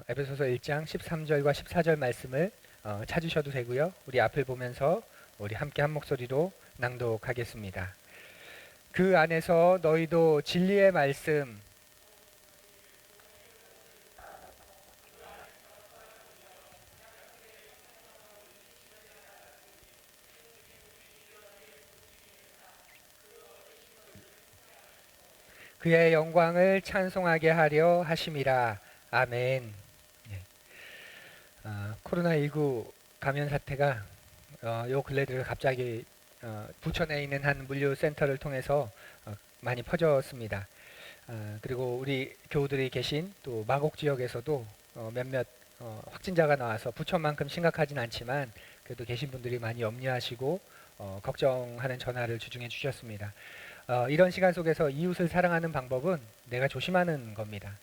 에베소서 1장 13절과 14절 말씀을 찾으셔도 되고요. 우리 앞을 보면서 우리 함께 한 목소리로 낭독하겠습니다. 그 안에서 너희도 진리의 말씀 그의 영광을 찬송하게 하려 하심이라. 아멘. 예. 코로나19 감염 사태가 요 근래 들어 갑자기 부천에 있는 한 물류센터를 통해서 많이 퍼졌습니다. 그리고 우리 교우들이 계신 또 마곡 지역에서도 몇몇 확진자가 나와서 부천만큼 심각하진 않지만 그래도 계신 분들이 많이 염려하시고 걱정하는 전화를 주중해 주셨습니다. 이런 시간 속에서 이웃을 사랑하는 방법은 내가 조심하는 겁니다.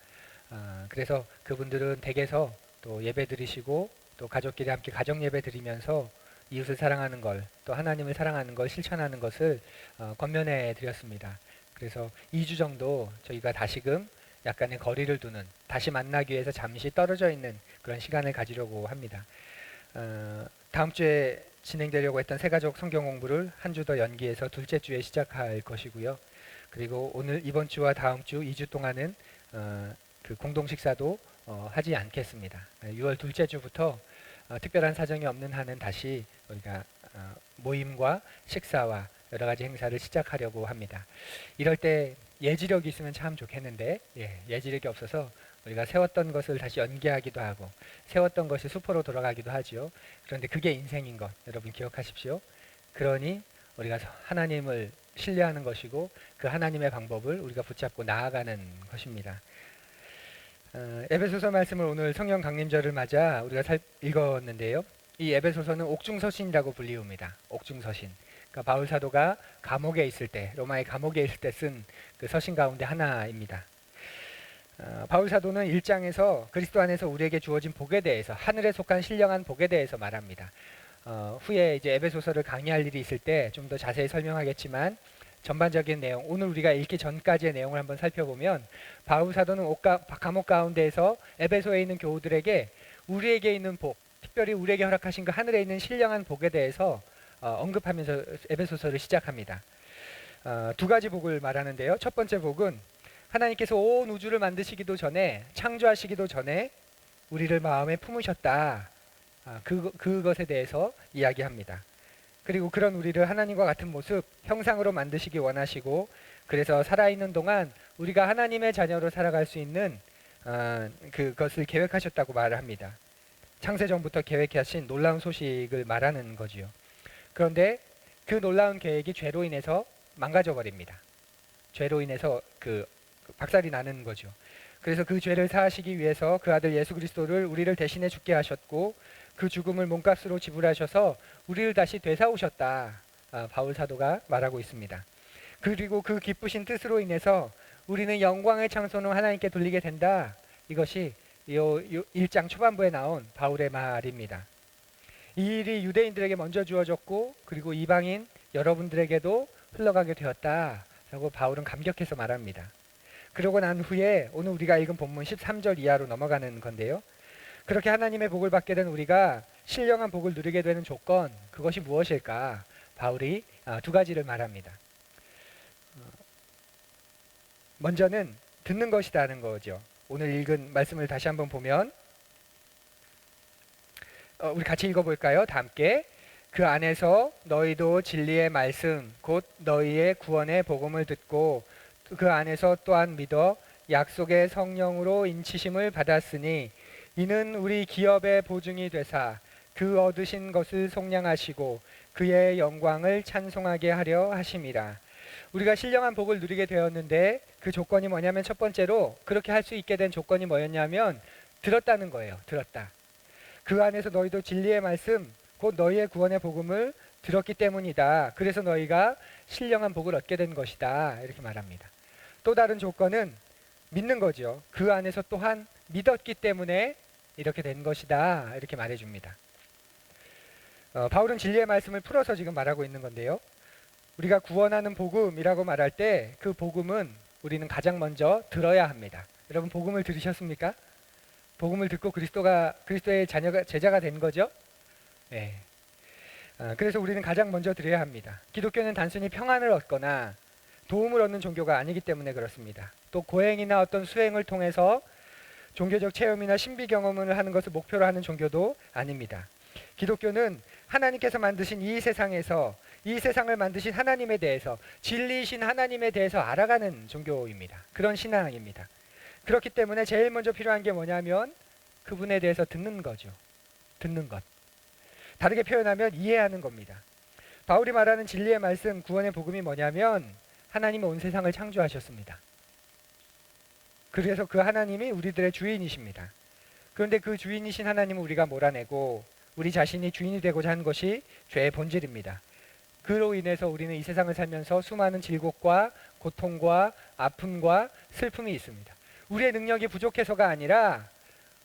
그래서 그분들은 댁에서 또 예배 드리시고 또 가족끼리 함께 가정 예배 드리면서 이웃을 사랑하는 걸, 또 하나님을 사랑하는 걸 실천하는 것을 권면해 드렸습니다. 그래서 2주 정도 저희가 다시금 약간의 거리를 두는, 다시 만나기 위해서 잠시 떨어져 있는 그런 시간을 가지려고 합니다. 다음 주에 진행되려고 했던 새가족 성경 공부를 한 주 더 연기해서 둘째 주에 시작할 것이고요. 그리고 오늘 이번 주와 다음 주 2주 동안은 그 공동 식사도 하지 않겠습니다. 6월 둘째 주부터 특별한 사정이 없는 한은 다시 우리가 모임과 식사와 여러 가지 행사를 시작하려고 합니다. 이럴 때 예지력이 있으면 참 좋겠는데 예지력이 없어서 우리가 세웠던 것을 다시 연기하기도 하고 세웠던 것이 수포로 돌아가기도 하지요. 그런데 그게 인생인 것 여러분 기억하십시오. 그러니 우리가 하나님을 신뢰하는 것이고 그 하나님의 방법을 우리가 붙잡고 나아가는 것입니다. 에베소서 말씀을 오늘 성령 강림절을 맞아 우리가 읽었는데요. 이 에베소서는 옥중서신이라고 불리웁니다. 옥중서신. 그러니까 바울 사도가 감옥에 있을 때, 로마의 감옥에 있을 때 쓴 그 서신 가운데 하나입니다. 바울 사도는 1장에서 그리스도 안에서 우리에게 주어진 복에 대해서, 하늘에 속한 신령한 복에 대해서 말합니다. 후에 이제 에베소서를 강의할 일이 있을 때 좀 더 자세히 설명하겠지만 전반적인 내용, 오늘 우리가 읽기 전까지의 내용을 한번 살펴보면 바울 사도는 감옥 가운데에서 에베소에 있는 교우들에게 우리에게 있는 복, 특별히 우리에게 허락하신 그 하늘에 있는 신령한 복에 대해서 언급하면서 에베소서를 시작합니다. 두 가지 복을 말하는데요. 첫 번째 복은 하나님께서 온 우주를 만드시기도 전에, 창조하시기도 전에 우리를 마음에 품으셨다. 그것에 대해서 이야기합니다. 그리고 그런 우리를 하나님과 같은 모습, 형상으로 만드시기 원하시고, 그래서 살아있는 동안 우리가 하나님의 자녀로 살아갈 수 있는 그것을 계획하셨다고 말을 합니다. 창세전부터 계획하신 놀라운 소식을 말하는 거지요. 그런데 그 놀라운 계획이 죄로 인해서 망가져 버립니다. 죄로 인해서 박살이 나는 거죠. 그래서 그 죄를 사하시기 위해서 그 아들 예수 그리스도를 우리를 대신해 죽게 하셨고 그 죽음을 몸값으로 지불하셔서 우리를 다시 되사오셨다. 바울 사도가 말하고 있습니다. 그리고 그 기쁘신 뜻으로 인해서 우리는 영광의 창소는 하나님께 돌리게 된다. 이것이 요 1장 초반부에 나온 바울의 말입니다. 이 일이 유대인들에게 먼저 주어졌고 그리고 이방인 여러분들에게도 흘러가게 되었다. 라고 바울은 감격해서 말합니다. 그러고 난 후에 오늘 우리가 읽은 본문 13절 이하로 넘어가는 건데요. 그렇게 하나님의 복을 받게 된 우리가 신령한 복을 누리게 되는 조건, 그것이 무엇일까? 바울이 두 가지를 말합니다. 먼저는 듣는 것이라는 거죠. 오늘 읽은 말씀을 다시 한번 보면 우리 같이 읽어볼까요? 다 함께. 그 안에서 너희도 진리의 말씀 곧 너희의 구원의 복음을 듣고 그 안에서 또한 믿어 약속의 성령으로 인치심을 받았으니 이는 우리 기업의 보증이 되사 그 얻으신 것을 속량하시고 그의 영광을 찬송하게 하려 하심이라. 우리가 신령한 복을 누리게 되었는데 그 조건이 뭐냐면 첫 번째로 그렇게 할 수 있게 된 조건이 뭐였냐면 들었다는 거예요. 들었다. 그 안에서 너희도 진리의 말씀 곧 너희의 구원의 복음을 들었기 때문이다. 그래서 너희가 신령한 복을 얻게 된 것이다. 이렇게 말합니다. 또 다른 조건은 믿는 거죠. 그 안에서 또한 믿었기 때문에 이렇게 된 것이다. 이렇게 말해줍니다. 바울은 진리의 말씀을 풀어서 지금 말하고 있는 건데요. 우리가 구원하는 복음이라고 말할 때 그 복음은 우리는 가장 먼저 들어야 합니다. 여러분 복음을 들으셨습니까? 복음을 듣고 그리스도의 제자가 된 거죠. 네. 그래서 우리는 가장 먼저 드려야 합니다. 기독교는 단순히 평안을 얻거나 도움을 얻는 종교가 아니기 때문에 그렇습니다. 또 고행이나 어떤 수행을 통해서 종교적 체험이나 신비 경험을 하는 것을 목표로 하는 종교도 아닙니다. 기독교는 하나님께서 만드신 이 세상에서 이 세상을 만드신 하나님에 대해서 진리이신 하나님에 대해서 알아가는 종교입니다. 그런 신앙입니다. 그렇기 때문에 제일 먼저 필요한 게 뭐냐면 그분에 대해서 듣는 거죠. 듣는 것. 다르게 표현하면 이해하는 겁니다. 바울이 말하는 진리의 말씀, 구원의 복음이 뭐냐면 하나님은 온 세상을 창조하셨습니다. 그래서 그 하나님이 우리들의 주인이십니다. 그런데 그 주인이신 하나님을 우리가 몰아내고 우리 자신이 주인이 되고자 하는 것이 죄의 본질입니다. 그로 인해서 우리는 이 세상을 살면서 수많은 질곡과 고통과 아픔과 슬픔이 있습니다. 우리의 능력이 부족해서가 아니라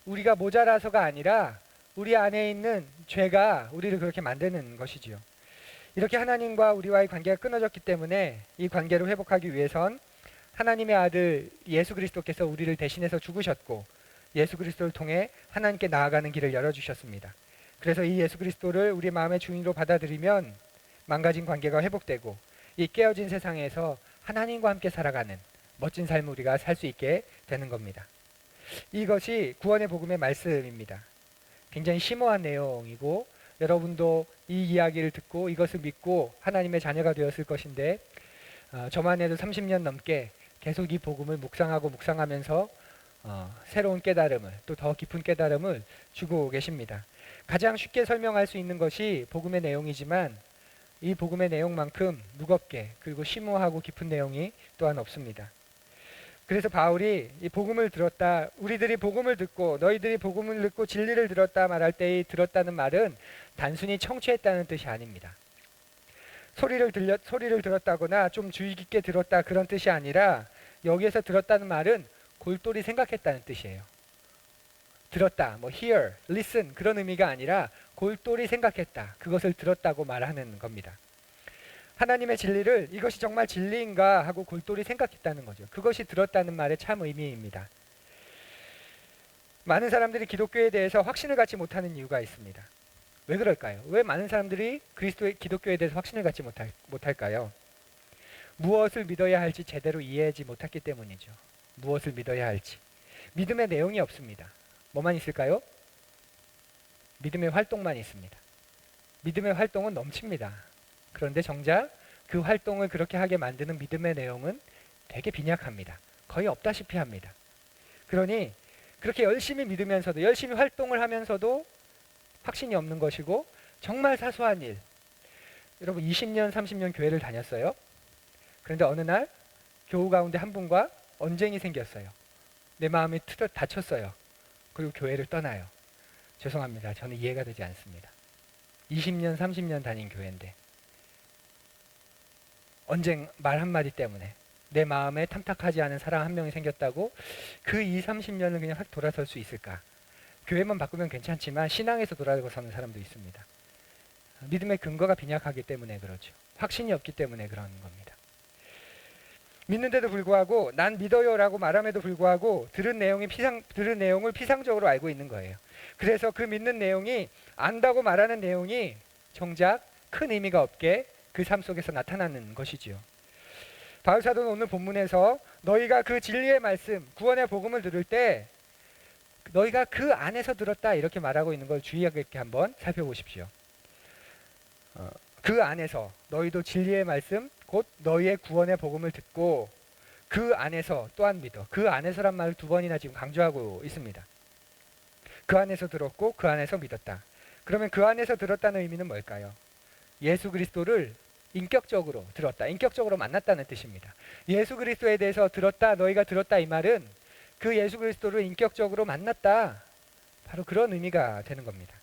우리가 모자라서가 아니라 우리 안에 있는 죄가 우리를 그렇게 만드는 것이지요. 이렇게 하나님과 우리와의 관계가 끊어졌기 때문에 이 관계를 회복하기 위해선 하나님의 아들 예수 그리스도께서 우리를 대신해서 죽으셨고 예수 그리스도를 통해 하나님께 나아가는 길을 열어주셨습니다. 그래서 이 예수 그리스도를 우리 마음의 주인으로 받아들이면 망가진 관계가 회복되고 이 깨어진 세상에서 하나님과 함께 살아가는 멋진 삶을 우리가 살 수 있게 되는 겁니다. 이것이 구원의 복음의 말씀입니다. 굉장히 심오한 내용이고 여러분도 이 이야기를 듣고 이것을 믿고 하나님의 자녀가 되었을 것인데 저만 해도 30년 넘게 계속 이 복음을 묵상하면서 새로운 깨달음을 또 더 깊은 깨달음을 주고 계십니다. 가장 쉽게 설명할 수 있는 것이 복음의 내용이지만 이 복음의 내용만큼 무겁게 그리고 심오하고 깊은 내용이 또한 없습니다. 그래서 바울이 이 복음을 들었다, 우리들이 복음을 듣고 너희들이 복음을 듣고 진리를 들었다 말할 때 이 들었다는 말은 단순히 청취했다는 뜻이 아닙니다. 소리를 들었다거나 좀 주의 깊게 들었다 그런 뜻이 아니라 여기에서 들었다는 말은 골똘히 생각했다는 뜻이에요. 들었다, hear, listen 그런 의미가 아니라 골똘히 생각했다. 그것을 들었다고 말하는 겁니다. 하나님의 진리를 이것이 정말 진리인가 하고 골똘히 생각했다는 거죠. 그것이 들었다는 말의 참 의미입니다. 많은 사람들이 기독교에 대해서 확신을 갖지 못하는 이유가 있습니다. 왜 그럴까요? 왜 많은 사람들이 기독교에 대해서 확신을 갖지 못할까요? 무엇을 믿어야 할지 제대로 이해하지 못했기 때문이죠. 무엇을 믿어야 할지. 믿음의 내용이 없습니다. 뭐만 있을까요? 믿음의 활동만 있습니다. 믿음의 활동은 넘칩니다. 그런데 정작 그 활동을 그렇게 하게 만드는 믿음의 내용은 되게 빈약합니다. 거의 없다시피 합니다. 그러니 그렇게 열심히 믿으면서도 열심히 활동을 하면서도 확신이 없는 것이고 정말 사소한 일. 여러분 20년 30년 교회를 다녔어요. 그런데 어느 날 교우 가운데 한 분과 언쟁이 생겼어요. 내 마음이 다쳤어요. 그리고 교회를 떠나요. 죄송합니다. 저는 이해가 되지 않습니다. 20년 30년 다닌 교회인데 언쟁 말 한마디 때문에 내 마음에 탐탁하지 않은 사람 한 명이 생겼다고 그 20, 30년을 그냥 확 돌아설 수 있을까? 교회만 바꾸면 괜찮지만 신앙에서 돌아서는 사람도 있습니다. 믿음의 근거가 빈약하기 때문에 그렇죠. 확신이 없기 때문에 그런 겁니다. 믿는데도 불구하고 난 믿어요라고 말함에도 불구하고 들은 내용을 피상적으로 알고 있는 거예요. 그래서 그 믿는 내용이 안다고 말하는 내용이 정작 큰 의미가 없게 그 삶 속에서 나타나는 것이지요. 바울 사도는 오늘 본문에서 너희가 그 진리의 말씀, 구원의 복음을 들을 때 너희가 그 안에서 들었다 이렇게 말하고 있는 걸 주의 깊게 한번 살펴보십시오. 그 안에서 너희도 진리의 말씀, 곧 너희의 구원의 복음을 듣고 그 안에서 또한 믿어. 그 안에서란 말을 두 번이나 지금 강조하고 있습니다. 그 안에서 들었고 그 안에서 믿었다. 그러면 그 안에서 들었다는 의미는 뭘까요? 예수 그리스도를 인격적으로 들었다. 인격적으로 만났다는 뜻입니다. 예수 그리스도에 대해서 들었다. 너희가 들었다 이 말은 그 예수 그리스도를 인격적으로 만났다. 바로 그런 의미가 되는 겁니다.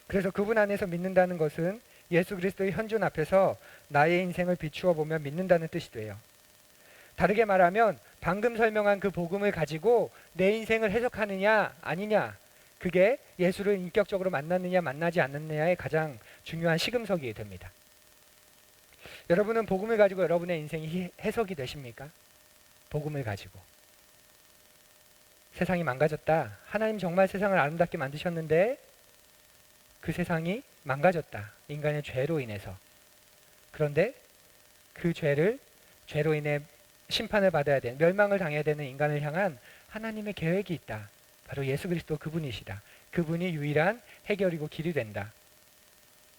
그래서 그분 안에서 믿는다는 것은 예수 그리스도의 현존 앞에서 나의 인생을 비추어 보며 믿는다는 뜻이 돼요. 다르게 말하면 방금 설명한 그 복음을 가지고 내 인생을 해석하느냐 아니냐 그게 예수를 인격적으로 만났느냐 만나지 않느냐의 가장 중요한 시금석이 됩니다. 여러분은 복음을 가지고 여러분의 인생이 해석이 되십니까? 복음을 가지고. 세상이 망가졌다. 하나님 정말 세상을 아름답게 만드셨는데 그 세상이 망가졌다. 인간의 죄로 인해서. 그런데 그 죄로 인해 심판을 받아야 되는, 멸망을 당해야 되는 인간을 향한 하나님의 계획이 있다. 바로 예수 그리스도 그분이시다. 그분이 유일한 해결이고 길이 된다.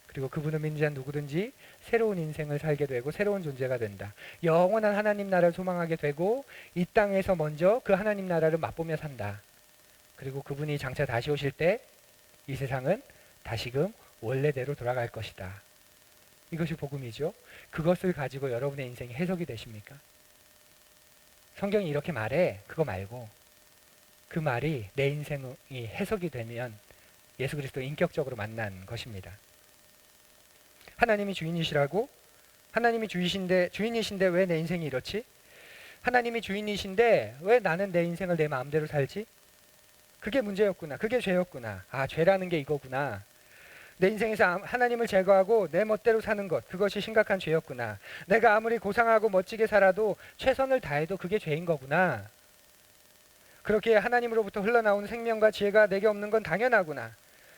그리고 그분을 믿는 자는 누구든지 새로운 인생을 살게 되고 새로운 존재가 된다. 영원한 하나님 나라를 소망하게 되고 이 땅에서 먼저 그 하나님 나라를 맛보며 산다. 그리고 그분이 장차 다시 오실 때 이 세상은 다시금 원래대로 돌아갈 것이다. 이것이 복음이죠. 그것을 가지고 여러분의 인생이 해석이 되십니까? 성경이 이렇게 말해. 그거 말고 그 말이 내 인생이 해석이 되면 예수 그리스도 인격적으로 만난 것입니다. 하나님이 주인이시라고? 하나님이 주인이신데 왜 내 인생이 이렇지? 하나님이 주인이신데 왜 나는 내 인생을 내 마음대로 살지? 그게 문제였구나. 그게 죄였구나. 아, 죄라는 게 이거구나. 내 인생에서 하나님을 제거하고 내 멋대로 사는 것, 그것이 심각한 죄였구나. 내가 아무리 고상하고 멋지게 살아도 최선을 다해도 그게 죄인 거구나. 그렇게 하나님으로부터 흘러나오는 생명과 지혜가 내게 없는 건 당연하구나.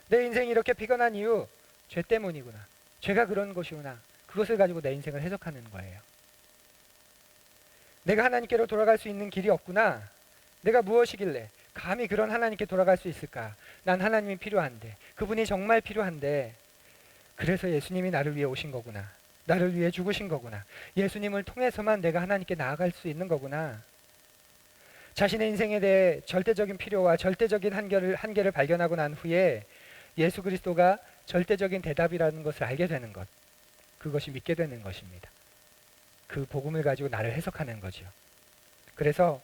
내 인생이 이렇게 피곤한 이유, 죄 때문이구나. 죄가 그런 것이구나. 그것을 가지고 내 인생을 해석하는 거예요. 내가 하나님께로 돌아갈 수 있는 길이 없구나. 내가 무엇이길래 감히 그런 하나님께 돌아갈 수 있을까? 난 하나님이 필요한데, 그분이 정말 필요한데, 그래서 예수님이 나를 위해 오신 거구나. 나를 위해 죽으신 거구나. 예수님을 통해서만 내가 하나님께 나아갈 수 있는 거구나. 자신의 인생에 대해 절대적인 필요와 절대적인 한계를 발견하고 난 후에 예수 그리스도가 절대적인 대답이라는 것을 알게 되는 것, 그것이 믿게 되는 것입니다. 그 복음을 가지고 나를 해석하는 거죠. 그래서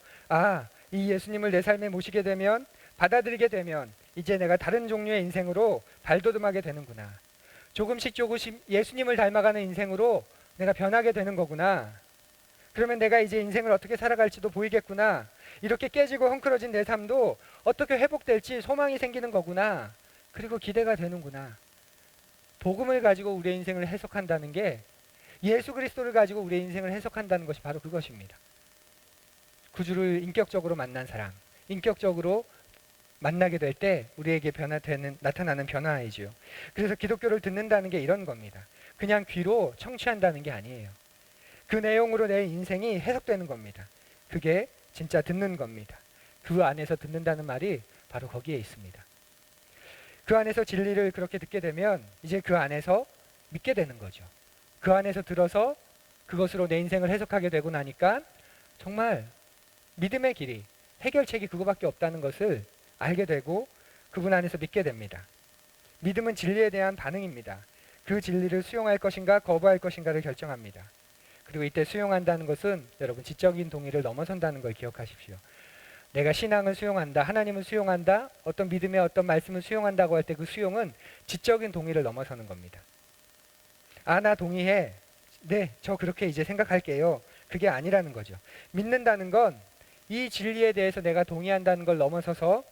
이 예수님을 내 삶에 모시게 되면, 받아들이게 되면 이제 내가 다른 종류의 인생으로 발돋움하게 되는구나. 조금씩 예수님을 닮아가는 인생으로 내가 변하게 되는 거구나. 그러면 내가 이제 인생을 어떻게 살아갈지도 보이겠구나. 이렇게 깨지고 헝클어진 내 삶도 어떻게 회복될지 소망이 생기는 거구나. 그리고 기대가 되는구나. 복음을 가지고 우리의 인생을 해석한다는 게, 예수 그리스도를 가지고 우리의 인생을 해석한다는 것이 바로 그것입니다. 구주를 인격적으로 만난 사람, 인격적으로 만나게 될 때 우리에게 나타나는 변화이지요. 그래서 기독교를 듣는다는 게 이런 겁니다. 그냥 귀로 청취한다는 게 아니에요. 그 내용으로 내 인생이 해석되는 겁니다. 그게 진짜 듣는 겁니다. 그 안에서 듣는다는 말이 바로 거기에 있습니다. 그 안에서 진리를 그렇게 듣게 되면 이제 그 안에서 믿게 되는 거죠. 그 안에서 들어서 그것으로 내 인생을 해석하게 되고 나니까 정말 믿음의 길이, 해결책이 그거밖에 없다는 것을 알게 되고 그분 안에서 믿게 됩니다. 믿음은 진리에 대한 반응입니다. 그 진리를 수용할 것인가 거부할 것인가를 결정합니다. 그리고 이때 수용한다는 것은 여러분 지적인 동의를 넘어선다는 걸 기억하십시오. 내가 신앙을 수용한다, 하나님을 수용한다, 어떤 믿음의 어떤 말씀을 수용한다고 할 때 그 수용은 지적인 동의를 넘어서는 겁니다. 나 동의해. 네, 저 그렇게 이제 생각할게요. 그게 아니라는 거죠. 믿는다는 건 이 진리에 대해서 내가 동의한다는 걸 넘어서서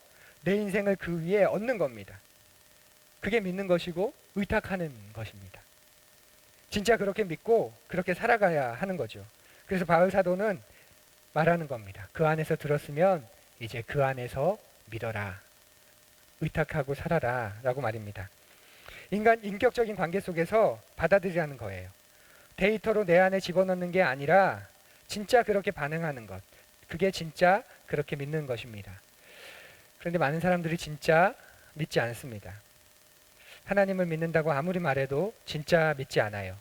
내 인생을 그 위에 얻는 겁니다. 그게 믿는 것이고 의탁하는 것입니다. 진짜 그렇게 믿고 그렇게 살아가야 하는 거죠. 그래서 바울 사도는 말하는 겁니다. 그 안에서 들었으면 이제 그 안에서 믿어라. 의탁하고 살아라 라고 말입니다. 인격적인 관계 속에서 받아들이라는 거예요. 데이터로 내 안에 집어넣는 게 아니라 진짜 그렇게 반응하는 것. 그게 진짜 그렇게 믿는 것입니다. 그런데 많은 사람들이 진짜 믿지 않습니다. 하나님을 믿는다고 아무리 말해도 진짜 믿지 않아요.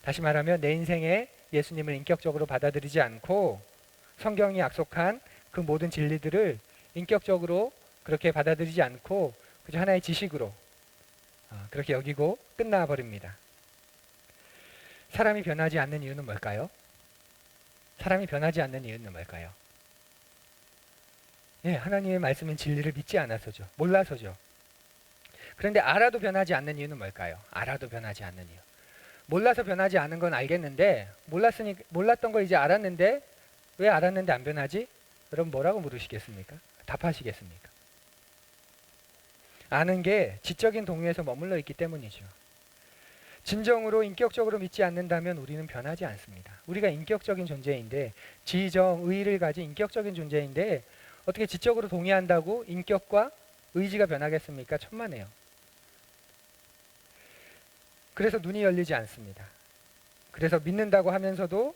다시 말하면 내 인생에 예수님을 인격적으로 받아들이지 않고 성경이 약속한 그 모든 진리들을 인격적으로 그렇게 받아들이지 않고 그저 하나의 지식으로 그렇게 여기고 끝나버립니다. 사람이 변하지 않는 이유는 뭘까요? 사람이 변하지 않는 이유는 뭘까요? 하나님의 말씀은 진리를 믿지 않아서죠. 몰라서죠. 그런데 알아도 변하지 않는 이유는 뭘까요? 알아도 변하지 않는 이유. 몰라서 변하지 않은 건 알겠는데 몰랐던 걸 이제 알았는데 왜 알았는데 안 변하지? 여러분 뭐라고 물으시겠습니까? 답하시겠습니까? 아는 게 지적인 동의에서 머물러 있기 때문이죠. 진정으로 인격적으로 믿지 않는다면 우리는 변하지 않습니다. 우리가 인격적인 존재인데, 지정, 의의를 가진 인격적인 존재인데 어떻게 지적으로 동의한다고 인격과 의지가 변하겠습니까? 천만에요. 그래서 눈이 열리지 않습니다. 그래서 믿는다고 하면서도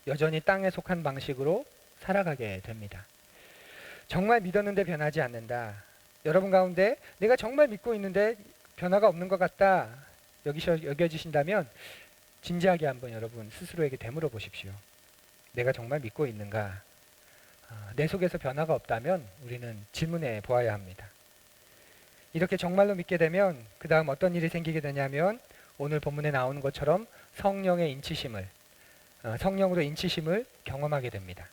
여전히 땅에 속한 방식으로 살아가게 됩니다. 정말 믿었는데 변하지 않는다. 여러분 가운데 내가 정말 믿고 있는데 변화가 없는 것 같다 여겨지신다면 진지하게 한번 여러분 스스로에게 되물어 보십시오. 내가 정말 믿고 있는가? 내 속에서 변화가 없다면 우리는 질문해 보아야 합니다. 이렇게 정말로 믿게 되면 그 다음 어떤 일이 생기게 되냐면 오늘 본문에 나오는 것처럼 성령의 인치심을 성령으로 인치심을 경험하게 됩니다.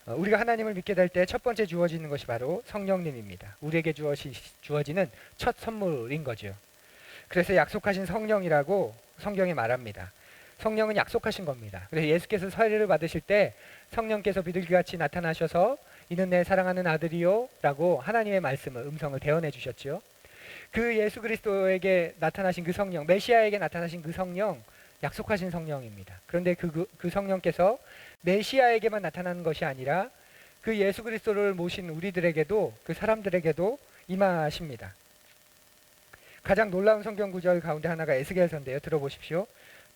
우리가 하나님을 믿게 될 때 첫 번째 주어지는 것이 바로 성령님입니다. 우리에게 주어지는 첫 선물인 거죠. 그래서 약속하신 성령이라고 성경이 말합니다. 성령은 약속하신 겁니다. 그래서 예수께서 세례를 받으실 때 성령께서 비둘기같이 나타나셔서 이는 내 사랑하는 아들이요 라고 하나님의 말씀을 음성을 대언해 주셨죠. 그 예수 그리스도에게 나타나신 그 성령, 메시아에게 나타나신 그 성령, 약속하신 성령입니다. 그런데 그 성령께서 메시아에게만 나타나는 것이 아니라 그 예수 그리스도를 모신 우리들에게도, 그 사람들에게도 임하십니다. 가장 놀라운 성경 구절 가운데 하나가 에스겔서인데요. 들어보십시오.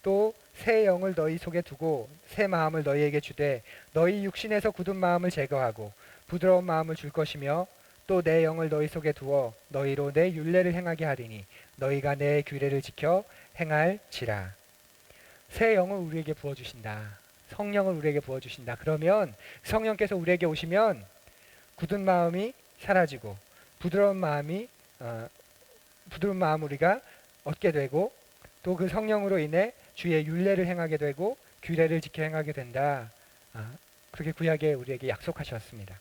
또 새 영을 너희 속에 두고 새 마음을 너희에게 주되 너희 육신에서 굳은 마음을 제거하고 부드러운 마음을 줄 것이며 또 내 영을 너희 속에 두어 너희로 내 율례를 행하게 하리니 너희가 내 규례를 지켜 행할지라. 새 영을 우리에게 부어주신다. 성령을 우리에게 부어주신다. 그러면 성령께서 우리에게 오시면 굳은 마음이 사라지고 부드러운 마음 우리가 얻게 되고 또 그 성령으로 인해 주의 율례를 행하게 되고 규례를 지켜 행하게 된다. 그렇게 구약에 우리에게 약속하셨습니다.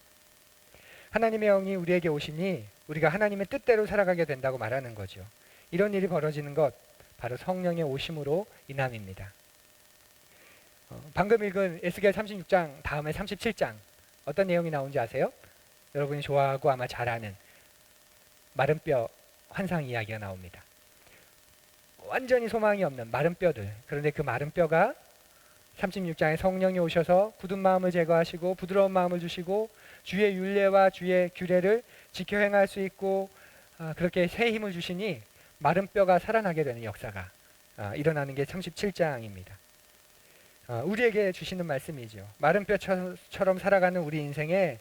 하나님의 영이 우리에게 오시니 우리가 하나님의 뜻대로 살아가게 된다고 말하는 거죠. 이런 일이 벌어지는 것 바로 성령의 오심으로 인함입니다. 방금 읽은 에스겔 36장 다음에 37장 어떤 내용이 나온지 아세요? 여러분이 좋아하고 아마 잘 아는 마른 뼈 환상 이야기가 나옵니다. 완전히 소망이 없는 마른 뼈들. 그런데 그 마른 뼈가 36장에 성령이 오셔서 굳은 마음을 제거하시고 부드러운 마음을 주시고 주의 율례와 주의 규례를 지켜 행할 수 있고 그렇게 새 힘을 주시니 마른 뼈가 살아나게 되는 역사가 일어나는 게 37장입니다. 우리에게 주시는 말씀이죠. 마른 뼈처럼 살아가는 우리 인생에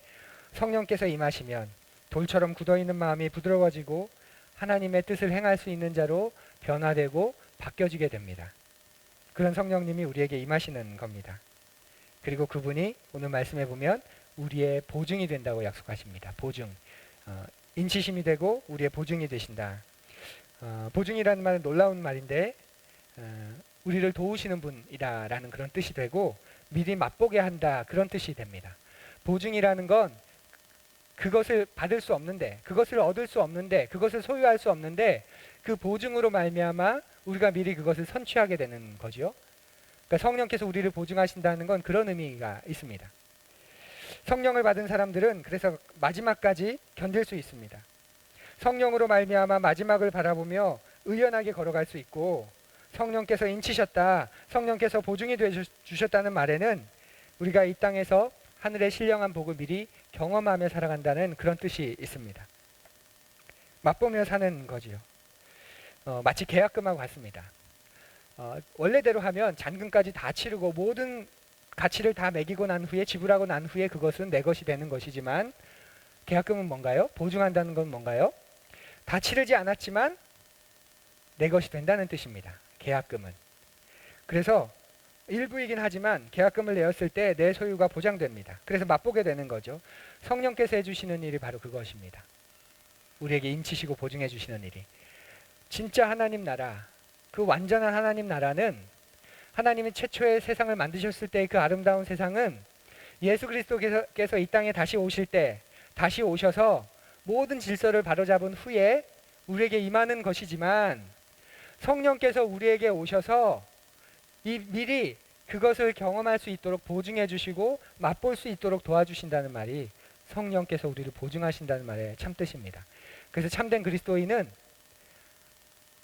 성령께서 임하시면 돌처럼 굳어있는 마음이 부드러워지고 하나님의 뜻을 행할 수 있는 자로 변화되고 바뀌어지게 됩니다. 그런 성령님이 우리에게 임하시는 겁니다. 그리고 그분이 오늘 말씀해 보면 우리의 보증이 된다고 약속하십니다. 보증. 인치심이 되고 우리의 보증이 되신다. 보증이라는 말은 놀라운 말인데 우리를 도우시는 분이다라는 그런 뜻이 되고 미리 맛보게 한다 그런 뜻이 됩니다. 보증이라는 건 그것을 받을 수 없는데 그것을 얻을 수 없는데 그것을 소유할 수 없는데 그 보증으로 말미암아 우리가 미리 그것을 선취하게 되는 거죠. 그러니까 성령께서 우리를 보증하신다는 건 그런 의미가 있습니다. 성령을 받은 사람들은 그래서 마지막까지 견딜 수 있습니다. 성령으로 말미암아 마지막을 바라보며 의연하게 걸어갈 수 있고 성령께서 인치셨다, 성령께서 보증이 되주셨다는 말에는 우리가 이 땅에서 하늘의 신령한 복을 미리 경험하며 살아간다는 그런 뜻이 있습니다. 맛보며 사는 거지요. 마치 계약금하고 같습니다. 원래대로 하면 잔금까지 다 치르고 모든 가치를 다 매기고 난 후에 지불하고 난 후에 그것은 내 것이 되는 것이지만 계약금은 뭔가요? 보증한다는 건 뭔가요? 다 치르지 않았지만 내 것이 된다는 뜻입니다. 계약금은. 그래서 일부이긴 하지만 계약금을 내었을 때 내 소유가 보장됩니다. 그래서 맛보게 되는 거죠. 성령께서 해주시는 일이 바로 그것입니다. 우리에게 인치시고 보증해 주시는 일이. 진짜 하나님 나라, 그 완전한 하나님 나라는 하나님이 최초의 세상을 만드셨을 때 그 아름다운 세상은 예수 그리스도께서 이 땅에 다시 오실 때 다시 오셔서 모든 질서를 바로잡은 후에 우리에게 임하는 것이지만 성령께서 우리에게 오셔서 미리 그것을 경험할 수 있도록 보증해 주시고 맛볼 수 있도록 도와주신다는 말이 성령께서 우리를 보증하신다는 말의 참뜻입니다. 그래서 참된 그리스도인은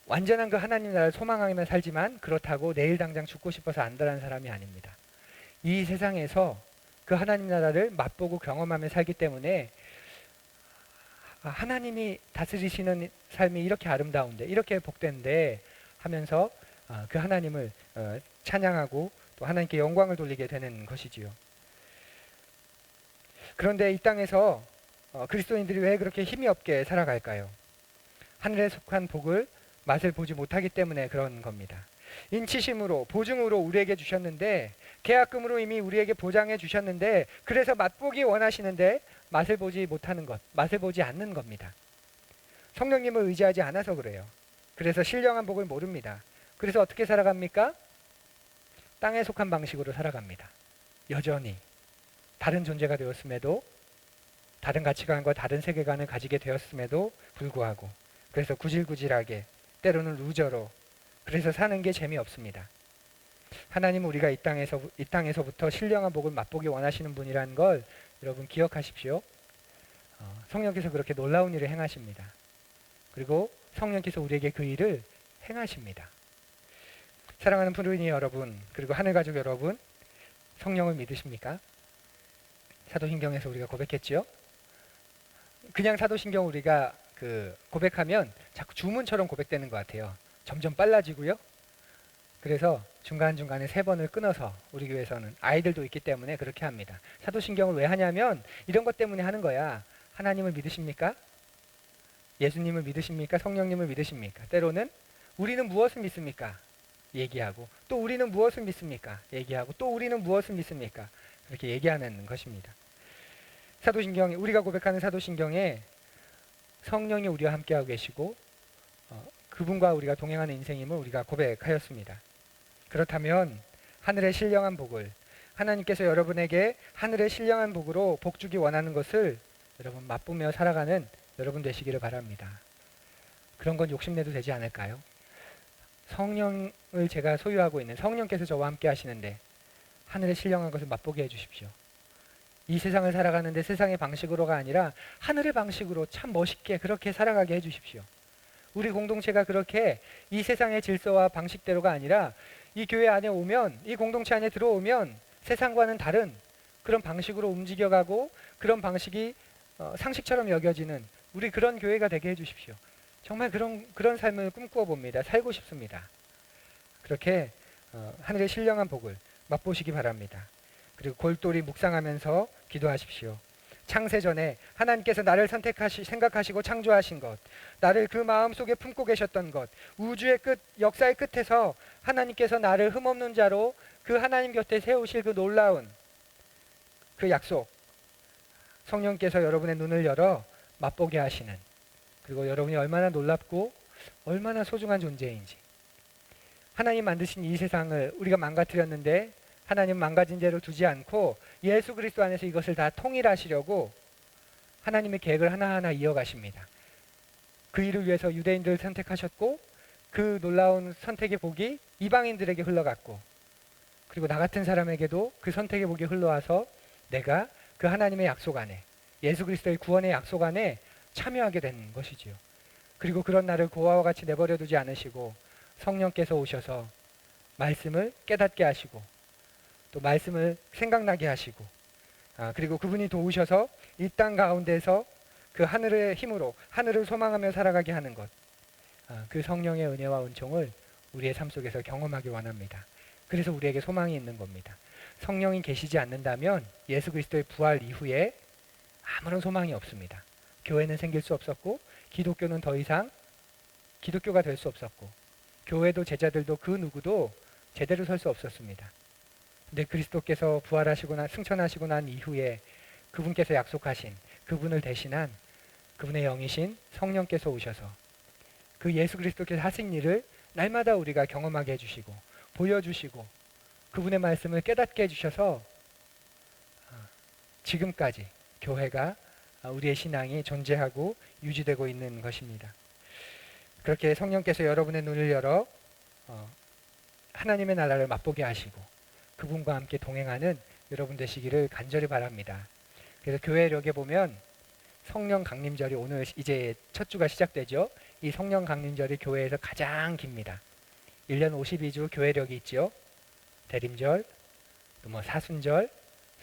완전한 그 하나님 나라를 소망하며 살지만 그렇다고 내일 당장 죽고 싶어서 안달한 사람이 아닙니다. 이 세상에서 그 하나님 나라를 맛보고 경험하며 살기 때문에 하나님이 다스리시는 삶이 이렇게 아름다운데, 이렇게 복된데 하면서 그 하나님을 찬양하고 또 하나님께 영광을 돌리게 되는 것이지요. 그런데 이 땅에서 그리스도인들이 왜 그렇게 힘이 없게 살아갈까요? 하늘에 속한 복을 맛을 보지 못하기 때문에 그런 겁니다. 인치심으로 보증으로 우리에게 주셨는데, 계약금으로 이미 우리에게 보장해 주셨는데, 그래서 맛보기 원하시는데 맛을 보지 못하는 것, 맛을 보지 않는 겁니다. 성령님을 의지하지 않아서 그래요. 그래서 신령한 복을 모릅니다. 그래서 어떻게 살아갑니까? 땅에 속한 방식으로 살아갑니다. 여전히 다른 존재가 되었음에도, 다른 가치관과 다른 세계관을 가지게 되었음에도 불구하고, 그래서 구질구질하게, 때로는 루저로, 그래서 사는 게 재미없습니다. 하나님은 우리가 이 땅에서부터 신령한 복을 맛보기 원하시는 분이라는 걸 여러분 기억하십시오. 성령께서 그렇게 놀라운 일을 행하십니다. 그리고 성령께서 우리에게 그 일을 행하십니다. 사랑하는 푸르니 여러분, 그리고 하늘가족 여러분, 성령을 믿으십니까? 사도신경에서 우리가 고백했지요. 그냥 사도신경 우리가 고백하면 자꾸 주문처럼 고백되는 것 같아요. 점점 빨라지고요. 그래서 중간중간에 3번을 끊어서 우리 교회에서는 아이들도 있기 때문에 그렇게 합니다. 사도신경을 왜 하냐면 이런 것 때문에 하는 거야. 하나님을 믿으십니까? 예수님을 믿으십니까? 성령님을 믿으십니까? 때로는 우리는 무엇을 믿습니까? 얘기하고, 또 우리는 무엇을 믿습니까? 얘기하고, 또 우리는 무엇을 믿습니까? 그렇게 얘기하는 것입니다. 사도신경, 우리가 고백하는 사도신경에 성령이 우리와 함께하고 계시고 그분과 우리가 동행하는 인생임을 우리가 고백하였습니다. 그렇다면 하늘의 신령한 복을, 하나님께서 여러분에게 하늘의 신령한 복으로 복 주기 원하는 것을 여러분 맛보며 살아가는 여러분 되시기를 바랍니다. 그런 건 욕심내도 되지 않을까요? 성령을 제가 소유하고 있는 성령께서 저와 함께 하시는데 하늘의 신령한 것을 맛보게 해주십시오. 이 세상을 살아가는데 세상의 방식으로가 아니라 하늘의 방식으로 참 멋있게 그렇게 살아가게 해주십시오. 우리 공동체가 그렇게 이 세상의 질서와 방식대로가 아니라 이 교회 안에 오면, 이 공동체 안에 들어오면 세상과는 다른 그런 방식으로 움직여가고, 그런 방식이 상식처럼 여겨지는 우리 그런 교회가 되게 해주십시오. 정말 그런 삶을 꿈꾸어 봅니다. 살고 싶습니다. 그렇게 하늘의 신령한 복을 맛보시기 바랍니다. 그리고 골똘히 묵상하면서 기도하십시오. 창세전에 하나님께서 나를 생각하시고 창조하신 것, 나를 그 마음속에 품고 계셨던 것, 우주의 끝, 역사의 끝에서 하나님께서 나를 흠없는 자로 그 하나님 곁에 세우실 그 놀라운 그 약속, 성령께서 여러분의 눈을 열어 맛보게 하시는, 그리고 여러분이 얼마나 놀랍고 얼마나 소중한 존재인지, 하나님 만드신 이 세상을 우리가 망가뜨렸는데 하나님 망가진 대로 두지 않고 예수 그리스도 안에서 이것을 다 통일하시려고 하나님의 계획을 하나하나 이어가십니다. 그 일을 위해서 유대인들을 선택하셨고, 그 놀라운 선택의 복이 이방인들에게 흘러갔고, 그리고 나 같은 사람에게도 그 선택의 복이 흘러와서 내가 그 하나님의 약속 안에, 예수 그리스도의 구원의 약속 안에 참여하게 된 것이지요. 그리고 그런 나를 고아와 같이 내버려 두지 않으시고 성령께서 오셔서 말씀을 깨닫게 하시고, 또 말씀을 생각나게 하시고, 그리고 그분이 도우셔서 이 땅 가운데서 그 하늘의 힘으로 하늘을 소망하며 살아가게 하는 것, 그 성령의 은혜와 은총을 우리의 삶 속에서 경험하기 원합니다. 그래서 우리에게 소망이 있는 겁니다. 성령이 계시지 않는다면 예수 그리스도의 부활 이후에 아무런 소망이 없습니다. 교회는 생길 수 없었고, 기독교는 더 이상 기독교가 될 수 없었고, 교회도 제자들도 그 누구도 제대로 설 수 없었습니다. 근데 그리스도께서 부활하시고 승천하시고 난 이후에 그분께서 약속하신, 그분을 대신한 그분의 영이신 성령께서 오셔서 그 예수 그리스도께서 하신 일을 날마다 우리가 경험하게 해주시고 보여주시고 그분의 말씀을 깨닫게 해주셔서 지금까지 교회가, 우리의 신앙이 존재하고 유지되고 있는 것입니다. 그렇게 성령께서 여러분의 눈을 열어 하나님의 나라를 맛보게 하시고 그분과 함께 동행하는 여러분 되시기를 간절히 바랍니다. 그래서 교회력에 보면 성령 강림절이 오늘 이제 첫 주가 시작되죠. 이 성령 강림절이 교회에서 가장 깁니다. 1년 52주 교회력이 있죠. 대림절, 또 사순절,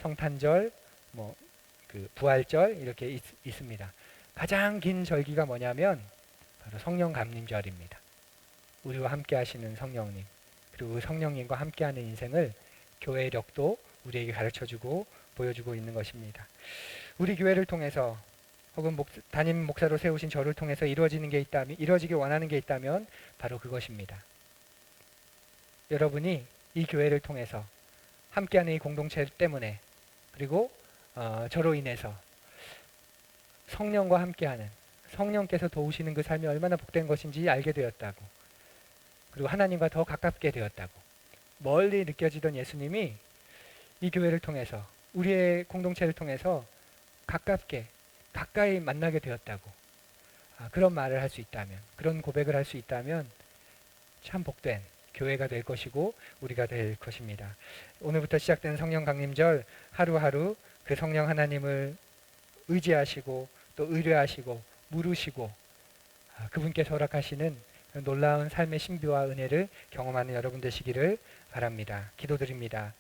성탄절, 뭐 그 부활절 이렇게 있습니다. 가장 긴 절기가 뭐냐면 바로 성령 감림절입니다. 우리와 함께 하시는 성령님, 그리고 그 성령님과 함께하는 인생을 교회력도 우리에게 가르쳐주고 보여주고 있는 것입니다. 우리 교회를 통해서 혹은 담임 목사로 세우신 저를 통해서 이루어지길 원하는 게 있다면 바로 그것입니다. 여러분이 이 교회를 통해서 함께하는 이 공동체 때문에, 그리고 저로 인해서 성령과 함께하는, 성령께서 도우시는 그 삶이 얼마나 복된 것인지 알게 되었다고, 그리고 하나님과 더 가깝게 되었다고, 멀리 느껴지던 예수님이 이 교회를 통해서, 우리의 공동체를 통해서 가까이 만나게 되었다고, 그런 말을 할 수 있다면, 그런 고백을 할 수 있다면 참 복된 교회가 될 것이고 우리가 될 것입니다. 오늘부터 시작되는 성령 강림절, 하루하루 그 성령 하나님을 의지하시고 또 의뢰하시고 물으시고 그분께서 허락하시는 놀라운 삶의 신비와 은혜를 경험하는 여러분 되시기를 바랍니다. 기도드립니다.